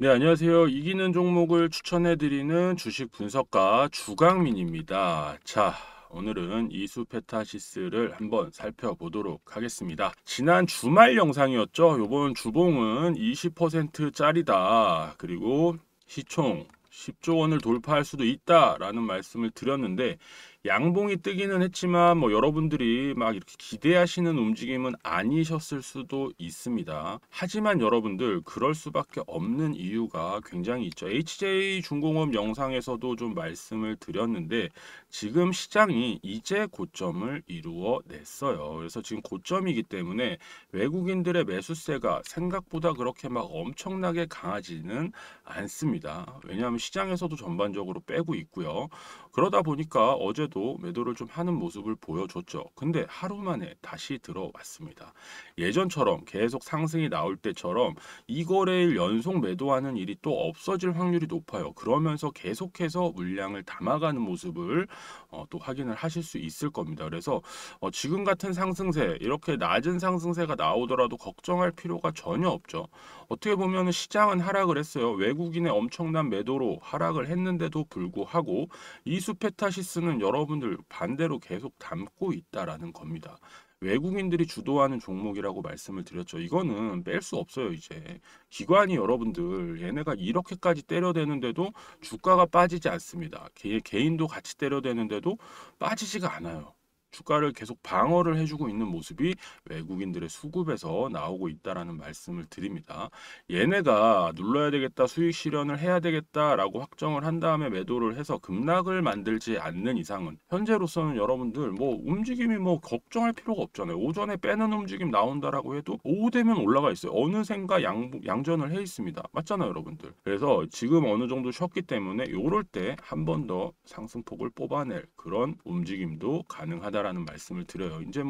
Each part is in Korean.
네, 안녕하세요. 이기는 종목을 추천해드리는 주식 분석가 주강민입니다. 자, 오늘은 이수페타시스를 한번 살펴보도록 하겠습니다. 지난 주말 영상이었죠. 요번 주봉은 20%짜리다. 그리고 시총 10조 원을 돌파할 수도 있다라는 말씀을 드렸는데 양봉이 뜨기는 했지만 여러분들이 막 이렇게 기대하시는 움직임은 아니셨을 수도 있습니다. 하지만 여러분들 그럴 수밖에 없는 이유가 굉장히 있죠. HJ중공업 영상에서도 좀 말씀을 드렸는데 지금 시장이 이제 고점을 이루어냈어요. 그래서 지금 고점이기 때문에 외국인들의 매수세가 생각보다 그렇게 막 엄청나게 강하지는 않습니다. 왜냐하면 시장에서도 전반적으로 빼고 있고요. 그러다 보니까 어제도 매도를 좀 하는 모습을 보여줬죠. 근데 하루 만에 다시 들어왔습니다. 예전처럼 계속 상승이 나올 때처럼 이거래일 연속 매도하는 일이 또 없어질 확률이 높아요. 그러면서 계속해서 물량을 담아가는 모습을 또 확인을 하실 수 있을 겁니다. 그래서 지금 같은 상승세, 이렇게 낮은 상승세가 나오더라도 걱정할 필요가 전혀 없죠. 어떻게 보면 시장은 하락을 했어요. 외국인의 엄청난 매도로 하락을 했는데도 불구하고 이수페타시스는 여러분들 반대로 계속 담고 있다라는 겁니다. 외국인들이 주도하는 종목이라고 말씀을 드렸죠. 이거는 뺄 수 없어요, 이제. 기관이 여러분들 얘네가 이렇게까지 때려대는데도 주가가 빠지지 않습니다. 개인도 같이 때려대는데도 빠지지가 않아요. 주가를 계속 방어를 해주고 있는 모습이 외국인들의 수급에서 나오고 있다라는 말씀을 드립니다. 얘네가 눌러야 되겠다, 수익 실현을 해야 되겠다라고 확정을 한 다음에 매도를 해서 급락을 만들지 않는 이상은 현재로서는 여러분들 움직임이 걱정할 필요가 없잖아요. 오전에 빼는 움직임 나온다라고 해도 오후 되면 올라가 있어요. 어느샌가 양전을 해 있습니다. 맞잖아요, 여러분들. 그래서 지금 어느 정도 쉬었기 때문에 요럴 때 한 번 더 상승폭을 뽑아낼 그런 움직임도 가능하다라는 말씀을 드려요. 이제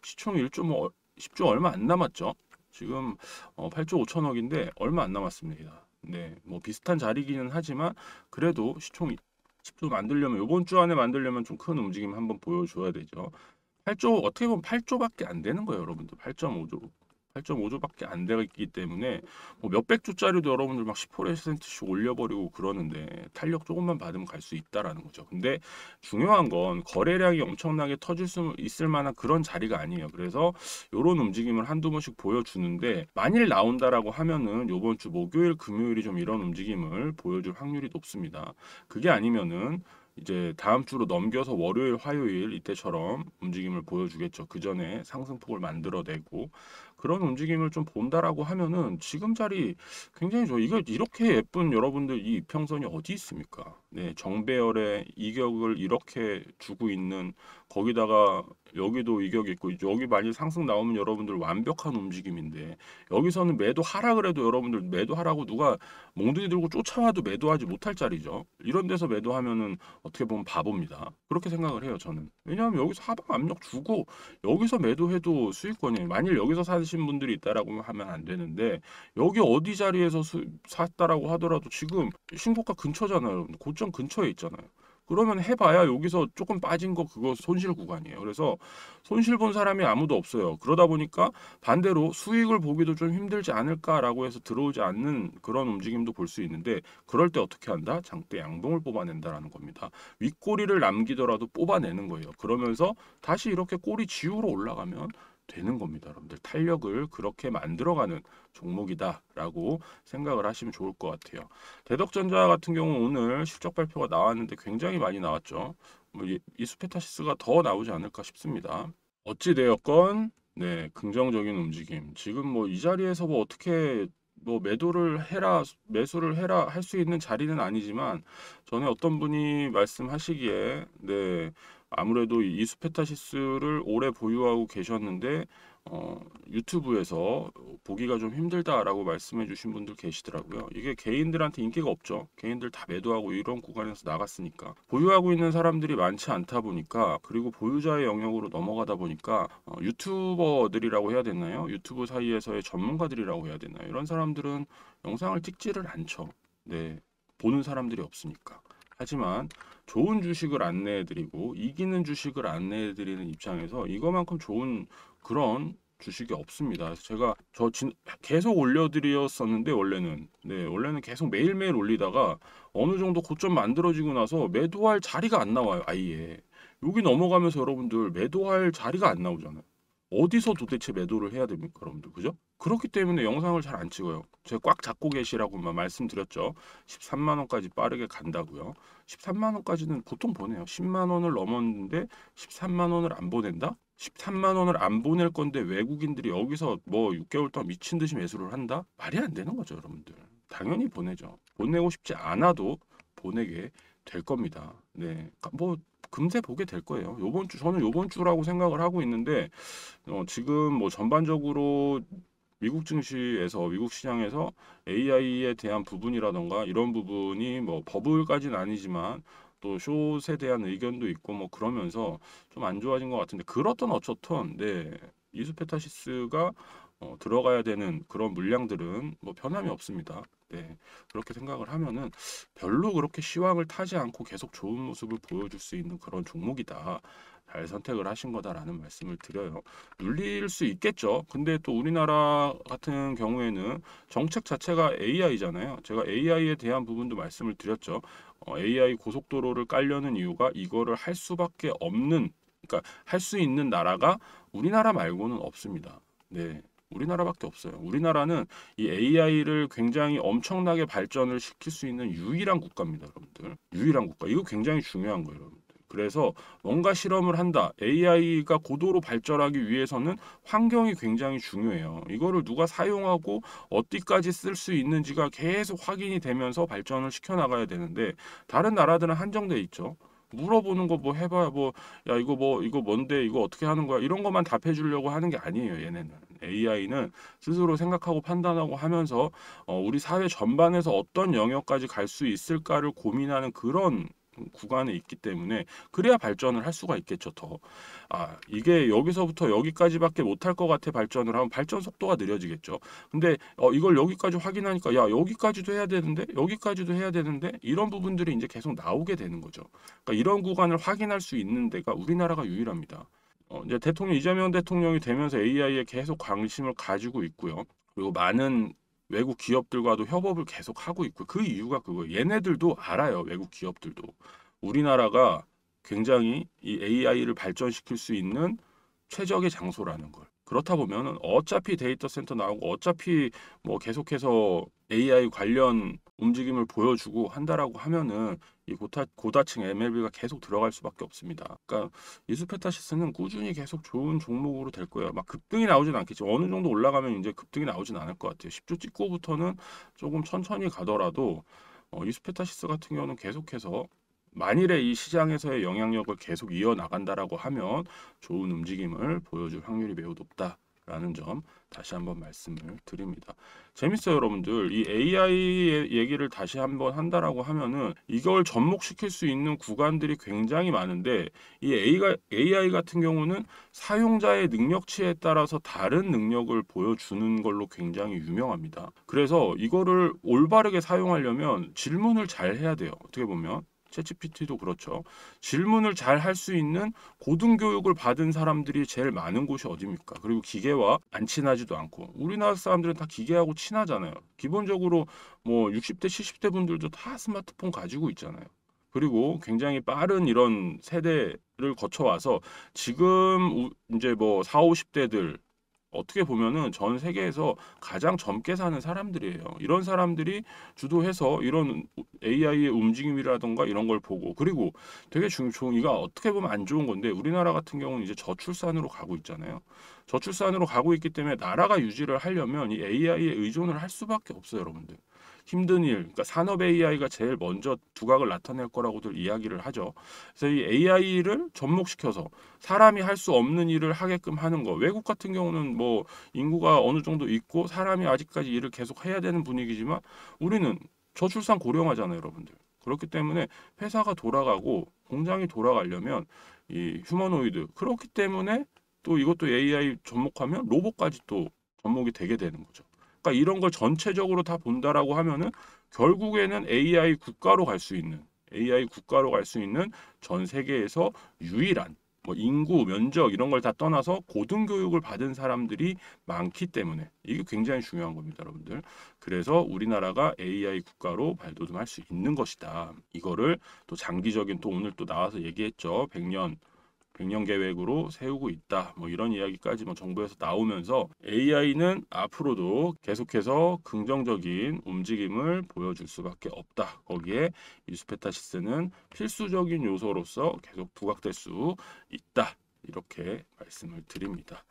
시총 1조 10조 얼마 안 남았죠. 지금 8조 5천억인데 얼마 안 남았습니다. 네, 비슷한 자리기는 하지만 그래도 시총 10조 만들려면 이번 주 안에 만들려면 좀 큰 움직임 한번 보여줘야 되죠. 8조 어떻게 보면 8조밖에 안 되는 거예요, 여러분들. 8.5조. 8.5조밖에 안 되기 때문에 몇백 조짜리도 여러분들 막 10%씩 올려버리고 그러는데 탄력 조금만 받으면 갈 수 있다라는 거죠. 근데 중요한 건 거래량이 엄청나게 터질 수 있을 만한 그런 자리가 아니에요. 그래서 이런 움직임을 한두 번씩 보여주는데 만일 나온다라고 하면은 요번 주 목요일, 금요일이 좀 이런 움직임을 보여줄 확률이 높습니다. 그게 아니면은 이제 다음 주로 넘겨서 월요일, 화요일 이때처럼 움직임을 보여주겠죠. 그 전에 상승폭을 만들어내고 그런 움직임을 좀 본다라고 하면은 지금 자리 굉장히 좋아. 이거 이렇게 예쁜 여러분들 이 이평선이 어디 있습니까? 네, 정배열의 이격을 이렇게 주고 있는 거기다가 여기도 이격이 있고 여기 많이 상승 나오면 여러분들 완벽한 움직임인데 여기서는 매도 하락을 해도 여러분들 매도하라고 누가 몽둥이 들고 쫓아와도 매도하지 못할 자리죠. 이런 데서 매도하면은 어떻게 보면 바보입니다. 그렇게 생각을 해요, 저는. 왜냐하면 여기서 하방 압력 주고 여기서 매도해도 수익권이에요. 만일 여기서 사신 분들이 있다라고 하면 안 되는데 여기 어디 자리에서 샀다라고 하더라도 지금 신고가 근처잖아요. 고점 근처에 있잖아요. 그러면 해봐야 여기서 조금 빠진 거 그거 손실 구간이에요. 그래서 손실 본 사람이 아무도 없어요. 그러다 보니까 반대로 수익을 보기도 좀 힘들지 않을까라고 해서 들어오지 않는 그런 움직임도 볼 수 있는데 그럴 때 어떻게 한다? 장대 양봉을 뽑아낸다라는 겁니다. 윗꼬리를 남기더라도 뽑아내는 거예요. 그러면서 다시 이렇게 꼬리 지우러 올라가면 되는 겁니다. 여러분들 탄력을 그렇게 만들어가는 종목이다라고 생각을 하시면 좋을 것 같아요. 대덕전자 같은 경우 오늘 실적 발표가 나왔는데 굉장히 많이 나왔죠. 이수페타시스가 더 나오지 않을까 싶습니다. 어찌 되었건 네, 긍정적인 움직임. 지금 이 자리에서 어떻게 매도를 해라, 매수를 해라 할 수 있는 자리는 아니지만 전에 어떤 분이 말씀하시기에 네, 아무래도 이 이수페타시스를 오래 보유하고 계셨는데 유튜브에서 보기가 좀 힘들다라고 말씀해 주신 분들 계시더라고요. 이게 개인들한테 인기가 없죠. 개인들 다 매도하고 이런 구간에서 나갔으니까. 보유하고 있는 사람들이 많지 않다 보니까 그리고 보유자의 영역으로 넘어가다 보니까 유튜버들이라고 해야 되나요? 유튜브 사이에서의 전문가들이라고 해야 되나요? 이런 사람들은 영상을 찍지를 않죠. 네. 보는 사람들이 없으니까. 하지만 좋은 주식을 안내해드리고 이기는 주식을 안내해드리는 입장에서 이거만큼 좋은 그런 주식이 없습니다. 그래서 제가 계속 올려드렸었는데 원래는 계속 매일매일 올리다가 어느 정도 고점 만들어지고 나서 매도할 자리가 안 나와요. 아예 여기 넘어가면서 여러분들 매도할 자리가 안 나오잖아요. 어디서 도대체 매도를 해야 됩니까, 여러분들? 그죠? 그렇기 때문에 영상을 잘 안 찍어요. 제가 꽉 잡고 계시라고만 말씀드렸죠. 13만 원까지 빠르게 간다고요. 13만 원까지는 보통 보내요. 10만 원을 넘었는데 13만 원을 안 보낸다? 13만 원을 안 보낼 건데 외국인들이 여기서 뭐 6개월 동안 미친 듯이 매수를 한다? 말이 안 되는 거죠, 여러분들. 당연히 보내죠. 보내고 싶지 않아도 보내게 될 겁니다. 네, 뭐 금세 보게 될 거예요. 저는 요번 주라고 생각을 하고 있는데 지금 뭐 전반적으로 미국 증시에서 미국 시장에서 AI에 대한 부분이라던가 이런 부분이 뭐 버블까지는 아니지만 또 숏에 대한 의견도 있고 뭐 그러면서 좀 안 좋아진 것 같은데 그렇든 어쩌든 네 이수페타시스가 들어가야 되는 그런 물량들은 뭐 변함이 없습니다. 네, 그렇게 생각을 하면은 별로 그렇게 시황을 타지 않고 계속 좋은 모습을 보여줄 수 있는 그런 종목이다. 잘 선택을 하신 거다라는 말씀을 드려요. 눌릴 수 있겠죠. 근데 또 우리나라 같은 경우에는 정책 자체가 AI잖아요. 제가 AI에 대한 부분도 말씀을 드렸죠. AI 고속도로를 깔려는 이유가 이거를 할 수밖에 없는, 그러니까 할 수 있는 나라가 우리나라 말고는 없습니다. 네. 우리나라밖에 없어요. 우리나라는 이 AI를 굉장히 엄청나게 발전을 시킬 수 있는 유일한 국가입니다, 여러분들. 유일한 국가. 이거 굉장히 중요한 거예요, 여러분들. 그래서 뭔가 실험을 한다. AI가 고도로 발전하기 위해서는 환경이 굉장히 중요해요. 이거를 누가 사용하고 어디까지 쓸 수 있는지가 계속 확인이 되면서 발전을 시켜나가야 되는데 다른 나라들은 한정돼 있죠. 물어보는 거 뭐 해봐야 뭐 야 이거 뭔데 이거 어떻게 하는 거야 이런 것만 답해 주려고 하는 게 아니에요. 얘네는 AI는 스스로 생각하고 판단하고 하면서 우리 사회 전반에서 어떤 영역까지 갈 수 있을까를 고민하는 그런 구간에 있기 때문에 그래야 발전을 할 수가 있겠죠. 더 이게 여기서부터 여기까지밖에 못할 것 같아 발전을 하면 발전 속도가 느려지겠죠. 근데 이걸 여기까지 확인하니까 야 여기까지도 해야 되는데 여기까지도 해야 되는데 이런 부분들이 이제 계속 나오게 되는 거죠. 그러니까 이런 구간을 확인할 수 있는 데가 우리나라가 유일합니다. 이제 이재명 대통령이 되면서 AI에 계속 관심을 가지고 있고요. 그리고 많은 외국 기업들과도 협업을 계속 하고 있고 그 이유가 그거예요. 얘네들도 알아요. 외국 기업들도 우리나라가 굉장히 이 AI를 발전시킬 수 있는 최적의 장소라는 걸. 그렇다 보면 어차피 데이터 센터 나오고 어차피 뭐 계속해서 AI 관련 움직임을 보여주고 한다라고 하면은 이 고다층 MLB가 계속 들어갈 수밖에 없습니다. 그러니까 이수페타시스는 꾸준히 계속 좋은 종목으로 될 거예요. 막 급등이 나오진 않겠지. 어느 정도 올라가면 이제 급등이 나오진 않을 것 같아요. 10주 찍고부터는 조금 천천히 가더라도 이수페타시스 같은 경우는 계속해서 만일에 이 시장에서의 영향력을 계속 이어나간다라고 하면 좋은 움직임을 보여줄 확률이 매우 높다라는 점 다시 한번 말씀을 드립니다. 재밌어요, 여러분들. 이 AI 얘기를 다시 한번 한다라고 하면은 이걸 접목시킬 수 있는 구간들이 굉장히 많은데 이 AI 같은 경우는 사용자의 능력치에 따라서 다른 능력을 보여주는 걸로 굉장히 유명합니다. 그래서 이거를 올바르게 사용하려면 질문을 잘 해야 돼요. 어떻게 보면. 챗GPT도 그렇죠. 질문을 잘 할 수 있는 고등교육을 받은 사람들이 제일 많은 곳이 어디입니까? 그리고 기계와 안 친하지도 않고 우리나라 사람들은 다 기계하고 친하잖아요. 기본적으로 뭐 60대 70대 분들도 다 스마트폰 가지고 있잖아요. 그리고 굉장히 빠른 이런 세대를 거쳐와서 지금 이제 뭐 4, 50대들 어떻게 보면은 전 세계에서 가장 젊게 사는 사람들이에요. 이런 사람들이 주도해서 이런 AI의 움직임이라던가 이런 걸 보고 그리고 되게 좋은 이가 어떻게 보면 안 좋은 건데 우리나라 같은 경우는 이제 저출산으로 가고 있잖아요. 저출산으로 가고 있기 때문에 나라가 유지를 하려면 이 AI에 의존을 할 수밖에 없어요, 여러분들. 힘든 일, 그러니까 산업 AI가 제일 먼저 두각을 나타낼 거라고들 이야기를 하죠. 그래서 이 AI를 접목시켜서 사람이 할 수 없는 일을 하게끔 하는 거. 외국 같은 경우는 뭐 인구가 어느 정도 있고 사람이 아직까지 일을 계속 해야 되는 분위기지만 우리는 저출산 고령화잖아요, 여러분들. 그렇기 때문에 회사가 돌아가고 공장이 돌아가려면 이 휴머노이드 그렇기 때문에 또 이것도 AI 접목하면 로봇까지 또 접목이 되게 되는 거죠. 그러니까 이런 걸 전체적으로 다 본다라고 하면은 결국에는 AI 국가로 갈 수 있는 전 세계에서 유일한 뭐 인구, 면적 이런 걸 다 떠나서 고등교육을 받은 사람들이 많기 때문에 이게 굉장히 중요한 겁니다, 여러분들. 그래서 우리나라가 AI 국가로 발돋움할 수 있는 것이다. 이거를 또 장기적인 또 오늘 또 나와서 얘기했죠. 100년 계획으로 세우고 있다. 뭐 이런 이야기까지 뭐 정부에서 나오면서 AI는 앞으로도 계속해서 긍정적인 움직임을 보여줄 수밖에 없다. 거기에 이수페타시스는 필수적인 요소로서 계속 부각될 수 있다. 이렇게 말씀을 드립니다.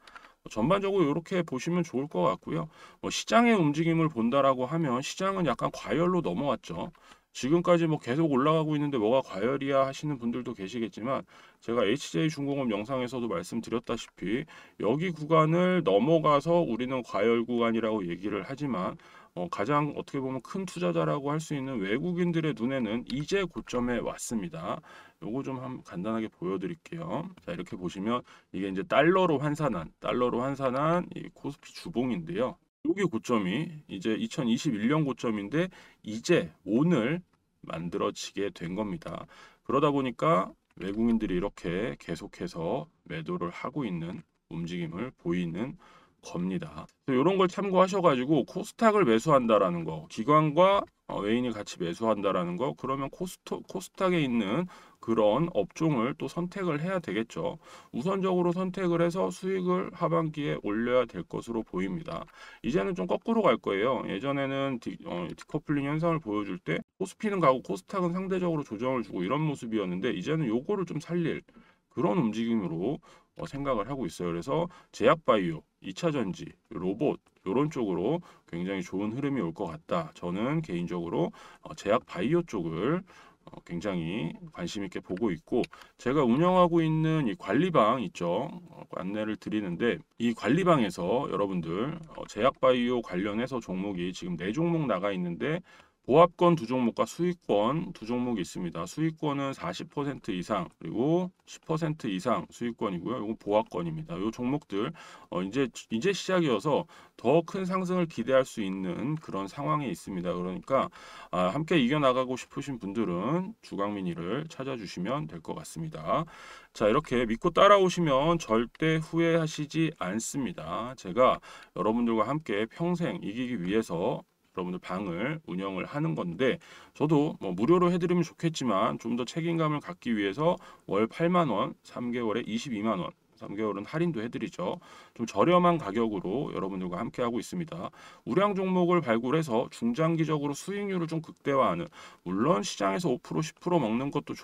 전반적으로 이렇게 보시면 좋을 것 같고요. 시장의 움직임을 본다라고 하면 시장은 약간 과열로 넘어왔죠. 지금까지 뭐 계속 올라가고 있는데 뭐가 과열이야 하시는 분들도 계시겠지만 제가 HJ중공업 영상에서도 말씀드렸다시피 여기 구간을 넘어가서 우리는 과열 구간이라고 얘기를 하지만 가장 어떻게 보면 큰 투자자라고 할 수 있는 외국인들의 눈에는 이제 고점에 왔습니다. 요거 좀 간단하게 보여드릴게요. 자, 이렇게 보시면 이게 이제 달러로 환산한 이 코스피 주봉인데요. 여기 고점이 이제 2021년 고점인데 이제 오늘 만들어지게 된 겁니다. 그러다 보니까 외국인들이 이렇게 계속해서 매도를 하고 있는 움직임을 보이는 겁니다. 이런 걸 참고하셔가지고 코스닥을 매수한다라는 거, 기관과 외인이 같이 매수한다라는 거, 그러면 코스닥에 있는 그런 업종을 또 선택을 해야 되겠죠. 우선적으로 선택을 해서 수익을 하반기에 올려야 될 것으로 보입니다. 이제는 좀 거꾸로 갈 거예요. 예전에는 디커플링 현상을 보여줄 때 코스피는 가고 코스닥은 상대적으로 조정을 주고 이런 모습이었는데 이제는 요거를 좀 살릴 그런 움직임으로 생각을 하고 있어요. 그래서 제약바이오, 2차전지, 로봇 이런 쪽으로 굉장히 좋은 흐름이 올 것 같다. 저는 개인적으로 제약바이오 쪽을 굉장히 관심 있게 보고 있고 제가 운영하고 있는 이 관리방 있죠. 안내를 드리는데 이 관리방에서 여러분들 제약바이오 관련해서 종목이 지금 4종목 나가 있는데 보합권 2종목과 수익권 2종목이 있습니다. 수익권은 40% 이상 그리고 10% 이상 수익권이고요. 이거 보합권입니다. 이 종목들 이제 시작이어서 더 큰 상승을 기대할 수 있는 그런 상황에 있습니다. 그러니까 함께 이겨나가고 싶으신 분들은 주강민이를 찾아주시면 될 것 같습니다. 자, 이렇게 믿고 따라오시면 절대 후회하시지 않습니다. 제가 여러분들과 함께 평생 이기기 위해서 여러분들 방을 운영을 하는 건데 저도 뭐 무료로 해드리면 좋겠지만 좀 더 책임감을 갖기 위해서 월 8만 원, 3개월에 22만 원, 3개월은 할인도 해드리죠. 좀 저렴한 가격으로 여러분들과 함께 하고 있습니다. 우량 종목을 발굴해서 중장기적으로 수익률을 좀 극대화하는 물론 시장에서 5% 10% 먹는 것도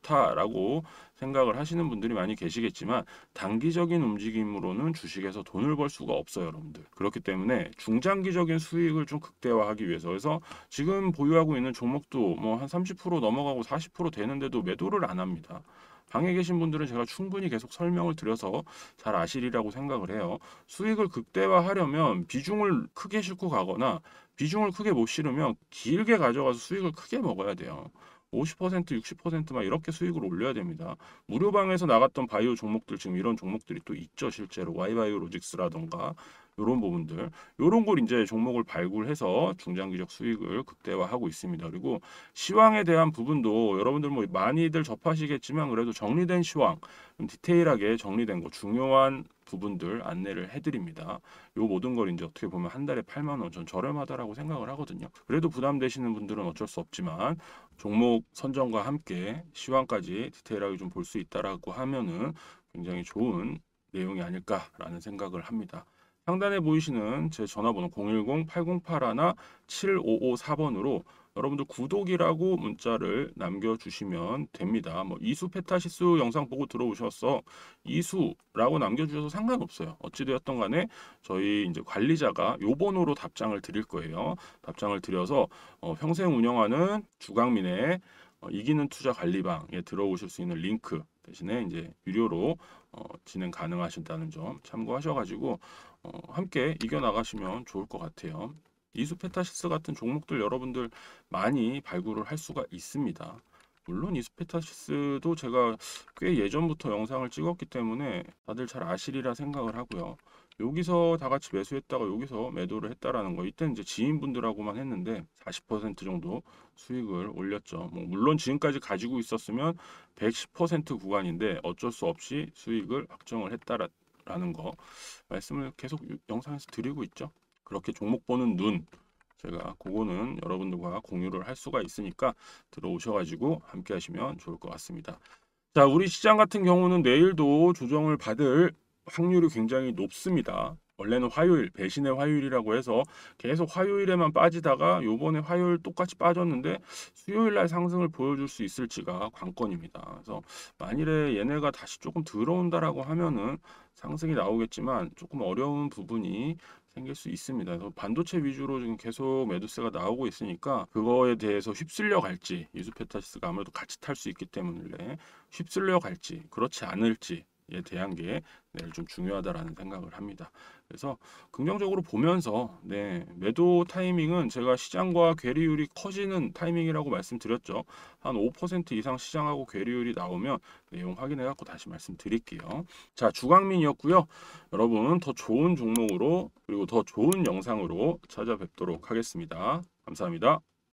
좋다라고 생각을 하시는 분들이 많이 계시겠지만 단기적인 움직임으로는 주식에서 돈을 벌 수가 없어요, 여러분들. 그렇기 때문에 중장기적인 수익을 좀 극대화하기 위해서 그래서 지금 보유하고 있는 종목도 뭐 한 30% 넘어가고 40% 되는데도 매도를 안 합니다. 방에 계신 분들은 제가 충분히 계속 설명을 드려서 잘 아시리라고 생각을 해요. 수익을 극대화하려면 비중을 크게 싣고 가거나 비중을 크게 못 실으면 길게 가져가서 수익을 크게 먹어야 돼요. 50%, 60%막 이렇게 수익을 올려야 됩니다. 무료방에서 나갔던 바이오 종목들 지금 이런 종목들이 또 있죠. 실제로 Y바이오로직스라던가 이런 부분들 이런 걸 이제 종목을 발굴해서 중장기적 수익을 극대화하고 있습니다. 그리고 시황에 대한 부분도 여러분들 뭐 많이들 접하시겠지만 그래도 정리된 시황 좀 디테일하게 정리된 거 중요한 부분들 안내를 해드립니다. 요 모든 걸 이제 어떻게 보면 한 달에 8만 원 전 저렴하다라고 생각을 하거든요. 그래도 부담되시는 분들은 어쩔 수 없지만 종목 선정과 함께 시황까지 디테일하게 좀 볼 수 있다라고 하면은 굉장히 좋은 내용이 아닐까라는 생각을 합니다. 상단에 보이시는 제 전화번호 010-8081-7554번으로 여러분들 구독이라고 문자를 남겨주시면 됩니다. 뭐 이수 페타시스 영상 보고 들어오셔서 이수라고 남겨주셔서 상관없어요. 어찌되었던 간에 저희 이제 관리자가 요 번호로 답장을 드릴 거예요. 답장을 드려서 평생 운영하는 주강민의 이기는 투자 관리방에 들어오실 수 있는 링크 대신에 이제 유료로 진행 가능하신다는 점 참고하셔가지고 함께 이겨나가시면 좋을 것 같아요. 이수페타시스 같은 종목들 여러분들 많이 발굴을 할 수가 있습니다. 물론 이수페타시스도 제가 꽤 예전부터 영상을 찍었기 때문에 다들 잘 아시리라 생각을 하고요. 여기서 다 같이 매수했다가 여기서 매도를 했다라는 거. 이때는 이제 지인분들하고만 했는데 40% 정도 수익을 올렸죠. 뭐 물론 지금까지 가지고 있었으면 110% 구간인데 어쩔 수 없이 수익을 확정을 했다라는 거 말씀을 계속 영상에서 드리고 있죠. 그렇게 종목 보는 눈 제가 그거는 여러분들과 공유를 할 수가 있으니까 들어오셔가지고 함께 하시면 좋을 것 같습니다. 자, 우리 시장 같은 경우는 내일도 조정을 받을 확률이 굉장히 높습니다. 원래는 화요일, 배신의 화요일이라고 해서 계속 화요일에만 빠지다가 요번에 화요일 똑같이 빠졌는데 수요일 날 상승을 보여줄 수 있을지가 관건입니다. 그래서 만일에 얘네가 다시 조금 들어온다라고 하면은 상승이 나오겠지만 조금 어려운 부분이 생길 수 있습니다. 그래서 반도체 위주로 지금 계속 매도세가 나오고 있으니까 그거에 대해서 휩쓸려 갈지 이수페타시스가 아무래도 같이 탈 수 있기 때문에 휩쓸려 갈지 그렇지 않을지에 대한 게 내일 좀 중요하다라는 생각을 합니다. 그래서 긍정적으로 보면서 매도 타이밍은 제가 시장과 괴리율이 커지는 타이밍이라고 말씀드렸죠. 한 5% 이상 시장하고 괴리율이 나오면 내용 확인해 갖고 다시 말씀드릴게요. 자, 주강민이었고요. 여러분 더 좋은 종목으로 그리고 더 좋은 영상으로 찾아뵙도록 하겠습니다. 감사합니다.